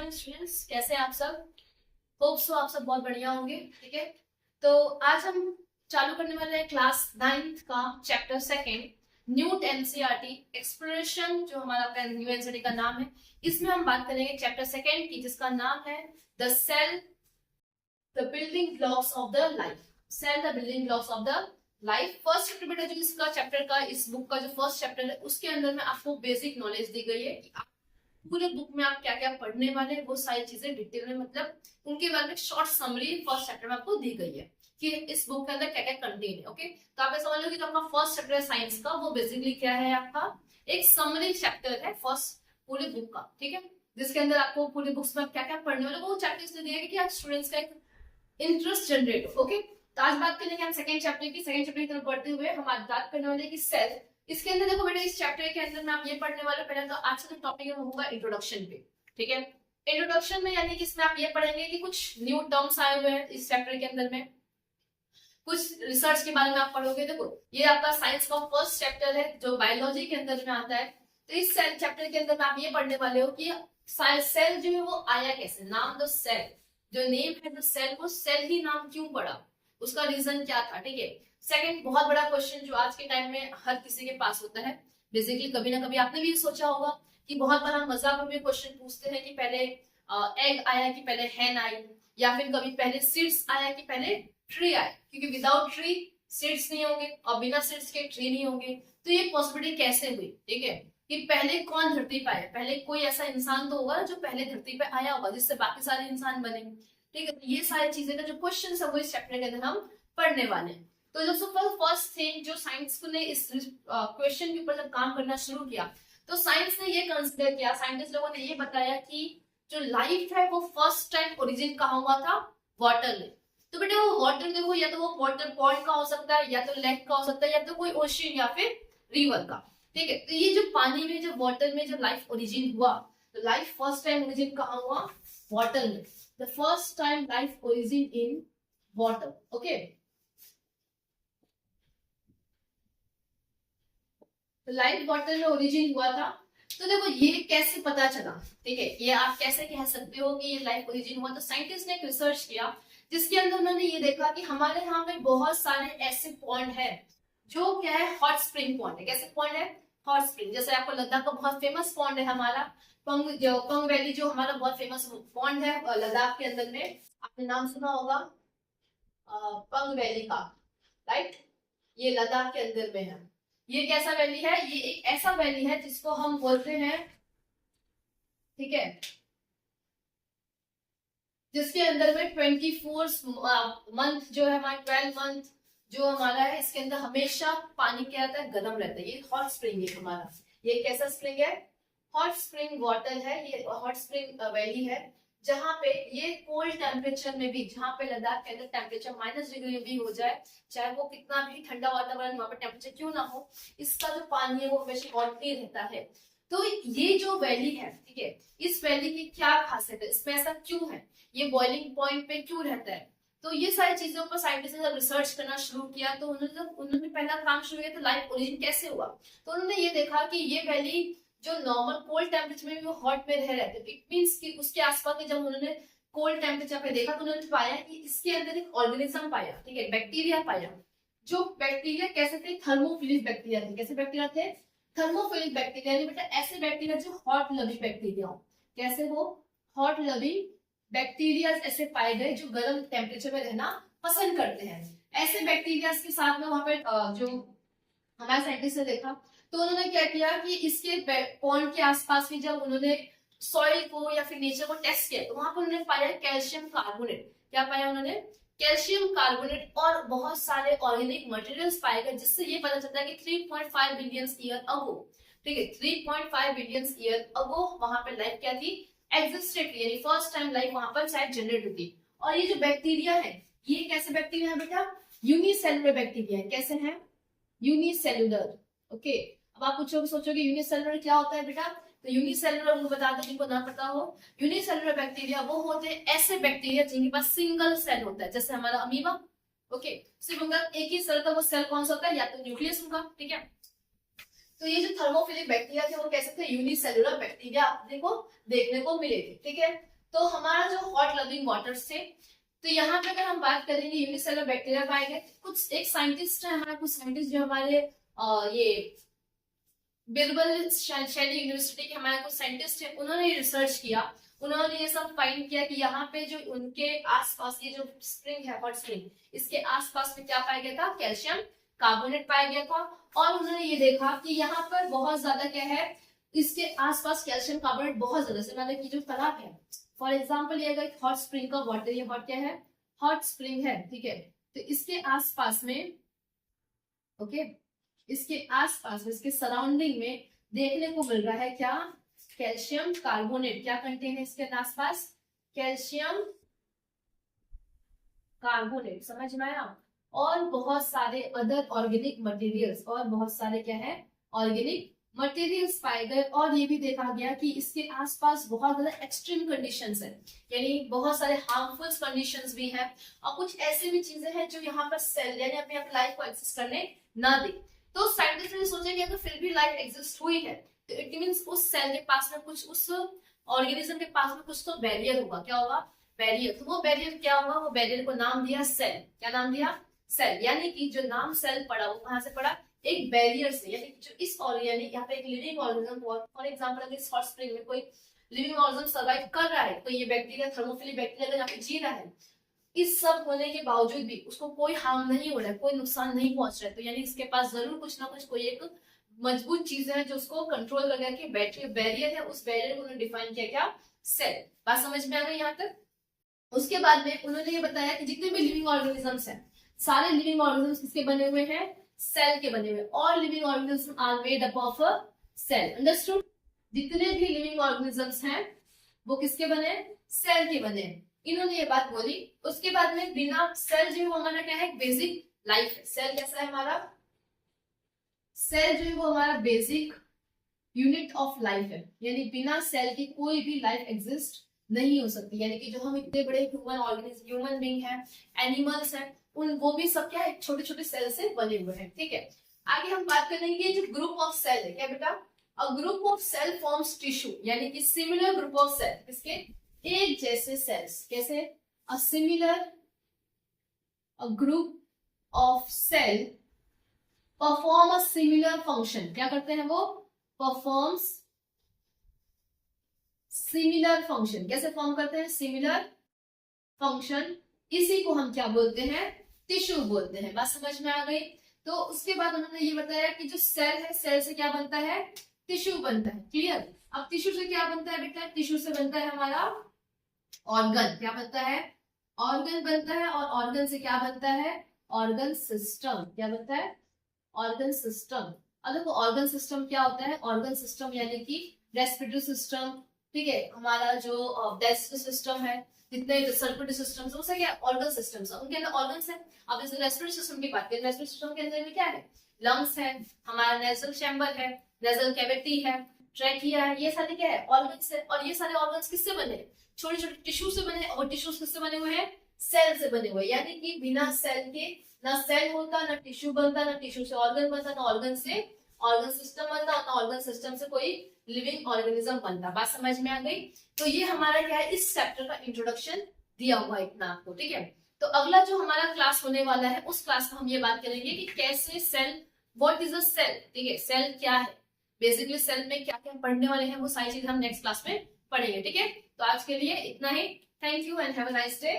Morning students, कैसे हैं आप सब। होप सो आप सब बहुत बढ़िया होंगे। ठीक है, तो आज हम चालू करने वाले हैं क्लास 9th का चैप्टर सेकेंड, न्यूट एनसीईआरटी एक्सप्लोरेशन, जो हमारा न्यू एनसीईआरटी का नाम है। इसमें हम बात करेंगे चैप्टर सेकेंड की, जिसका नाम है the cell the building blocks of the life. Cell the building blocks of the life. First chapter बेटा, जो इसका चैप्टर का, इस बुक का जो फर्स्ट चैप्टर है, उसके अंदर में आपको बेसिक नॉलेज दी गई है कि पूरे बुक में आप क्या क्या पढ़ने वाले हैं, वो सारी चीजें डिटेल में, मतलब उनके बारे में शॉर्ट समरी फर्स्ट चैप्टर में आपको दी गई है कि इस बुक के अंदर क्या क्या कंटेन है। ओके, तो आप समझ लो कि जो आपका फर्स्ट चैप्टर है साइंस का, वो बेसिकली क्या है, आपका एक समरी चैप्टर है फर्स्ट पूरे बुक का। ठीक है, जिसके अंदर आपको पूरी बुक्स में क्या क्या पढ़ने वाले, वो चैप्टर इसलिए दिया गया कि आप स्टूडेंट्स का एक इंटरेस्ट जनरेट हो। ओके, तो आज बात करेंगे हम सेकंड चैप्टर की। सेकंड चैप्टर की तरफ बढ़ते हुए हम आज बात करने वाले कि सेल। इसके अंदर देखो बेटा, इस चैप्टर के अंदर में आप ये पढ़ने वाले, पहले तो आज का जो टॉपिक है वो होगा इंट्रोडक्शन पे। ठीक है, इंट्रोडक्शन में यानी कि इसमें आप ये पढ़ेंगे कि कुछ न्यू टर्म्स आए हुए हैं इस चैप्टर के अंदर में, कुछ रिसर्च के बारे में आप पढ़ोगे। देखो, ये आपका साइंस का फर्स्ट चैप्टर है जो बायोलॉजी के अंदर में आता है। तो इस सेल चैप्टर के अंदर में आप ये पढ़ने वाले हो कि सेल जो है वो आया कैसे। नाम दो सेल, जो नेम है जो सेल, वो सेल ही नाम क्यों पड़ा, उसका रीजन क्या था। ठीक है, सेकंड बहुत बड़ा क्वेश्चन जो आज के टाइम में हर किसी के पास होता है, बेसिकली कभी ना कभी आपने भी सोचा होगा कि बहुत बार हम मजाक में भी क्वेश्चन पूछते हैं कि पहले एग आया कि पहले हैन आई, या फिर कभी पहले सीड्स आया कि पहले ट्री आया, क्योंकि विदाउट ट्री सीड्स नहीं होंगे और बिना सीड्स के ट्री नहीं होंगे। तो ये पॉसिबिलिटी कैसे हुई, ठीक है, कि पहले कौन धरती पे आया, पहले कोई ऐसा इंसान तो होगा जो पहले धरती पे आया होगा जिससे बाकी सारे इंसान बने। ठीक है, तो ये सारी चीजें का जो क्वेश्चन है वो इस चैप्टर के अंदर हम पढ़ने वाले हैं। तो दोस्तों फर्स्ट थिंग जो साइंस ने इस क्वेश्चन के ऊपर जब काम करना शुरू किया, तो साइंस ने ये कंसिडर किया, साइंटिस्ट लोगों ने ये बताया कि जो लाइफ है वो फर्स्ट टाइम ओरिजिन कहाँ हुआ था, वाटर में। तो बेटा वो वाटर देखो, या तो वो वाटर पॉइंट का हो सकता है, या तो लेक का हो सकता है, या तो कोई ओशियन या फिर रिवर का। ठीक है, तो ये जो पानी में, जो वाटर में जो लाइफ ओरिजिन हुआ, तो लाइफ फर्स्ट टाइम ओरिजिन कहाँ हुआ, वाटर में। The first time life origin in water. Okay, तो लाइफ वाटर में ओरिजिन हुआ था। तो देखो ये कैसे पता चला, ठीक है, ये आप कैसे कह सकते हो कि ये लाइफ ओरिजिन हुआ। तो साइंटिस्ट ने एक रिसर्च किया जिसके अंदर उन्होंने ये देखा कि हमारे यहाँ पे बहुत सारे ऐसे पॉइंट है जो क्या है, हॉट स्प्रिंग पॉइंट है। कैसे पॉइंट है, हॉट स्प्रिंग। जैसे आपको लद्दाख का बहुत फेमस पॉइंट है हमारा पंग वैली, जो हमारा बहुत फेमस पॉइंट है लद्दाख के अंदर में, आपने नाम सुना होगा पंग वैली का, राइट। ये लद्दाख के अंदर में है। ये कैसा वैली है, ये एक ऐसा वैली है जिसको हम बोलते हैं, ठीक है, जिसके अंदर में 24 मंथ जो है हमारा, 12 मंथ जो हमारा है, इसके अंदर हमेशा पानी क्या रहता है, गर्म रहता है। ये हॉट स्प्रिंग है हमारा। ये कैसा स्प्रिंग है, हॉट स्प्रिंग वाटर है, ये हॉट स्प्रिंग वैली है, जहां पे ये कोल्ड टेम्परेचर में भी, जहां पे लद्दाख के अंदर टेम्परेचर -डिग्री में भी हो जाए, चाहे वो कितना भी ठंडा वातावरण वहां पर टेम्परेचर क्यों ना हो, इसका जो पानी है वो हमेशा हॉट ही रहता है। तो ये जो वैली है, ठीक है, इस वैली की क्या खासियत है, इसमें ऐसा क्यों है, ये बॉइलिंग पॉइंट पे क्यों रहता है। तो ये सारी चीजों पर साइंटिस्ट ने जब रिसर्च करना शुरू किया, तो उन्होंने पहला काम शुरू किया, तो लाइफ ओरिजिन कैसे हुआ। तो उन्होंने ये देखा कि ये वैली जो नॉर्मल कोल्ड टेम्परेचर में भी वो हॉट में रह रहते, इट मींस कि उसके आसपास जब उन्होंने कोल्ड टेम्परेचर पे देखा, तो उन्होंने पाया कि इसके अंदर एक ऑर्गेनिज्म पाया, ठीक है, बैक्टीरिया पाया। जो बैक्टीरिया कैसे थे, थर्मोफिलिक बैक्टीरिया थे। कैसे बैक्टीरिया थे, थर्मोफिलिक बैक्टीरिया, यानी बेटा ऐसे बैक्टीरिया जो हॉट लविंग बैक्टीरिया हो। कैसे हो, हॉट लविंग बैक्टीरिया ऐसे पाए गए जो गर्म टेम्परेचर में रहना पसंद करते हैं। ऐसे बैक्टीरिया के साथ में वहां पे जो हमारे साइंटिस्ट ने देखा, तो उन्होंने क्या किया कि इसके पॉइंट के आसपास भी जब उन्होंने सॉइल को या फिर नेचर को टेस्ट किया, तो वहां पर उन्होंने पाया कैल्शियम कार्बोनेट। क्या पाया उन्होंने, कैल्शियम कार्बोनेट, और बहुत सारे ऑर्गेनिक मटेरियल्स पाए गए, जिससे ये पता चलता है कि 3.5 बिलियन ईयर अगो, ठीक है, 3.5 बिलियन ईयर अगो वहां पर लाइफ क्या थी, एग्जिस्टेड, यानी फर्स्ट टाइम लाइफ वहां पर शायद जनरेट हुई। और ये जो बैक्टीरिया है, ये कैसे बैक्टीरिया है बेटा, यूनिसेलुलर बैक्टीरिया है। कैसे है, यूनिसेलुलर। ओके, अब आप पूछोगे, सोचोगे यूनिसेलुलर क्या होता है बेटा, तो यूनिसेलुलर उनको बता दो जिनको ना पता हो। यूनिसेलुलर बैक्टीरिया वो होते हैं ऐसे बैक्टीरिया जिनके पास सिंगल सेल होता है, जैसे हमारा अमीबा। ओके, सिर्फ उनका एक ही सेल का वो सेल कौन सा होता है, या तो न्यूक्लियस उनका, ठीक है। तो ये जो थर्मोफिलिक बैक्टीरिया थे वो कैसे थे, यूनिसेलुलर बैक्टीरिया देखो देखने को मिले थे, ठीक है। तो हमारा जो हॉट लविंग वाटर्स थे, तो यहाँ पे अगर हम बात करेंगे यूनिसेलुलर बैक्टीरिया पाए गए। कुछ एक साइंटिस्ट है हमारा, कुछ साइंटिस्ट जो हमारे ये बिरबल शैली यूनिवर्सिटी के हमारे कुछ साइंटिस्ट है, उन्होंने रिसर्च किया। उन्होंने ये सब फाइंड किया कि यहाँ पे जो उनके आसपास ये जो स्प्रिंग है, हॉट स्प्रिंग, इसके आसपास में क्या पाया गया था, कैल्शियम कार्बोनेट पाया गया था। और उन्होंने ये देखा कि यहाँ पर बहुत ज्यादा क्या है, इसके आसपास कैल्शियम कार्बोनेट बहुत ज्यादा से, मतलब कि जो तालाब है, फॉर एग्जाम्पल ये अगर हॉट स्प्रिंग का वाटर, ये हॉट क्या है, हॉट स्प्रिंग है, ठीक है, तो इसके आसपास में, ओके, इसके आसपास में, इसके सराउंडिंग में देखने को मिल रहा है क्या, कैल्शियम कार्बोनेट। क्या कंटेन है इसके आसपास, कैल्शियम कार्बोनेट, समझ में आया। और बहुत सारे अदर ऑर्गेनिक मटेरियल्स, और बहुत सारे क्या है, ऑर्गेनिक मटेरियल्स पाए गए। और ये भी देखा गया कि इसके आसपास बहुत ज्यादा एक्सट्रीम कंडीशंस है, यानी बहुत सारे हार्मफुल कंडीशंस भी हैं, और कुछ ऐसी भी चीजें हैं जो यहाँ पर सेल यानी अपने लाइफ को एक्सिस्ट करने ना दे। तो साइंटिस्ट ने सोचा कि अगर फिर भी लाइफ एग्जिस्ट हुई है, तो इट मींस उस सेल के पास में कुछ, उस ऑर्गेनिज्म के पास में कुछ तो बैरियर होगा। क्या होगा, बैरियर। तो वो बैरियर क्या होगा, वो बैरियर को नाम दिया सेल। क्या नाम दिया, सेल। यानी कि जो नाम सेल पड़ा, वो कहां से पड़ा, एक बैरियर से। यानी जो इस यानी यहाँ पे एक लिविंग ऑर्गेनिज्म, फॉर एग्जांपल अगर इस हॉट स्प्रिंग में कोई लिविंग ऑर्गेनिज्म सर्वाइव कर रहा है, तो ये बैक्टीरिया, थर्मोफिलिक बैक्टीरिया अगर यहाँ पे जी रहा है, इस सब होने के बावजूद भी उसको कोई हार्म नहीं हो रहा है, कोई नुकसान नहीं पहुंच रहा है, तो यानी इसके पास जरूर कुछ ना कुछ कोई एक मजबूत चीज है जो उसको कंट्रोल लगा के बैटरी बैरियर है, उस बैरियर को उन्होंने डिफाइन किया क्या, सेल। बात समझ में आ गई यहाँ तक। उसके बाद में उन्होंने ये बताया कि जितने भी लिविंग ऑर्गेनिजम्स हैं, सारे लिविंग ऑर्गेनिजम्स किसके बने हुए हैं, सेल के बने हुए। और living organism are made up of a cell, understood. जितने भी लिविंग ऑर्गेनिजम्स हैं वो किसके बने, सेल के बने। इन्होंने ये बात बोली। उसके बाद में बिना सेल जो हमारा क्या है, बेसिक लाइफ है। सेल कैसा है हमारा, सेल जो है वो हमारा बेसिक यूनिट ऑफ लाइफ है, यानी बिना सेल की कोई भी लाइफ एग्जिस्ट नहीं हो सकती। यानी कि जो हम इतने बड़े ह्यूमन ऑर्गेनिज्म, ह्यूमन बीइंग है, एनिमल्स हैं, उन वो भी सब क्या है, छोटे छोटे सेल से बने हुए हैं, ठीक है। आगे हम बात करेंगे जो ग्रुप ऑफ सेल है, क्या बेटा, a group of cell forms tissue, यानी कि सिमिलर ग्रुप ऑफ सेल, किसके, एक जैसे सेल्स। कैसे, a similar, a group of cell perform a similar function. क्या करते हैं वो, परफॉर्म्स सिमिलर फंक्शन। कैसे फॉर्म करते हैं, सिमिलर फंक्शन। इसी को हम क्या बोलते हैं, टिश्यू बोलते हैं। बात समझ में आ गई। तो उसके बाद उन्होंने ये बताया कि जो सेल है, सेल से क्या बनता है, टिश्यू बनता है। क्लियर। अब टिश्यू से क्या बनता है बेटा, टिश्यू से बनता है हमारा ऑर्गन। क्या बनता है, ऑर्गन बनता है। और ऑर्गन से क्या बनता है, ऑर्गन सिस्टम। क्या बनता है, ऑर्गन सिस्टम। अब देखो ऑर्गन सिस्टम क्या होता है, ऑर्गन सिस्टम यानी कि रेस्पिरेटरी सिस्टम, ठीक है, हमारा जो डाइजेस्टिव सिस्टम है, जितने सर्कुलेटरी सिस्टम है, उसे क्या ऑर्गन सिस्टम है, उनके अंदर ऑर्गन्स है। अब जैसे रेस्पिरेटरी सिस्टम की बात करें, रेस्पिरेटरी सिस्टम के अंदर में क्या है, लंग्स है, हमारा नेजल चैम्बर है, नेजल कैविटी है, ट्रैकिया है, ये सारे क्या है, ऑर्गन्स है। और ये सारे ऑर्गन्स किससे बने, छोटे छोटे टिश्यू से बने। और टिश्यूज किससे बने हुए हैं, सेल से बने हुए। यानी कि बिना सेल के ना सेल होता, ना टिश्यू बनता, ना टिश्यू से ऑर्गन बनता, ना ऑर्गन से ऑर्गन सिस्टम बनता, ना ऑर्गन सिस्टम से कोई लिविंग ऑर्गेनिज्म बनता। बात समझ में आ गई। तो ये हमारा क्या है, इस चैप्टर का इंट्रोडक्शन दिया हुआ है इतना आपको, ठीक है। तो अगला जो हमारा क्लास होने वाला है, उस क्लास में हम ये बात करेंगे कि कैसे cell, what is a cell, ठीक है, सेल क्या है, बेसिकली सेल में क्या क्या पढ़ने वाले हैं, वो सारी चीजें हम नेक्स्ट क्लास में पढ़ेंगे, ठीक है। तो आज के लिए इतना ही। Thank you and have a nice day.